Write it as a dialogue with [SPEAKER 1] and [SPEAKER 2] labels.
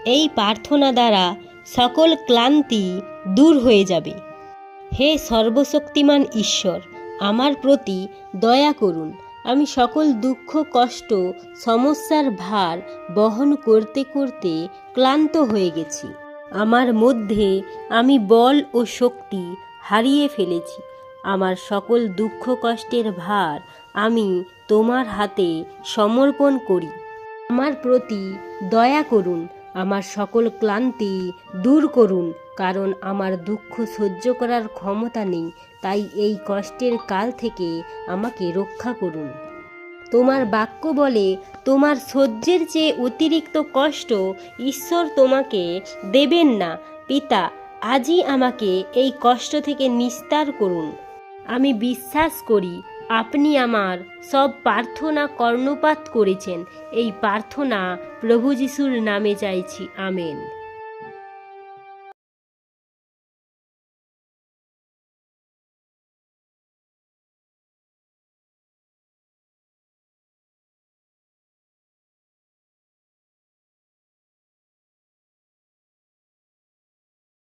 [SPEAKER 1] এই প্রার্থনা দ্বারা সকল ক্লান্তি দূর হয়ে যাবে। হে সর্বশক্তিমান ঈশ্বর, আমার প্রতি দয়া করুন। আমি সকল দুঃখ, কষ্ট, সমস্যার ভার বহন করতে করতে ক্লান্ত হয়ে গেছি। আমার মধ্যে আমি বল ও শক্তি হারিয়ে ফেলেছি। আমার সকল দুঃখ কষ্টের ভার আমি তোমার হাতে সমর্পণ করি। আমার প্রতি দয়া করুন, আমার সকল ক্লান্তি দূর করুন, কারণ আমার দুঃখ সহ্য করার ক্ষমতা নেই। তাই এই কষ্টের কাল থেকে আমাকে রক্ষা করুন। তোমার বাক্য বলে, তোমার সহ্যের চেয়ে অতিরিক্ত কষ্ট ঈশ্বর তোমাকে দেবেন না। পিতা, আজই আমাকে এই কষ্ট থেকে নিস্তার করুন। আমি বিশ্বাস করি আপনি আমার সব প্রার্থনা কর্ণপাত করেছেন। এই প্রার্থনা প্রভু যিশুর নামে চাইছি, আমেন।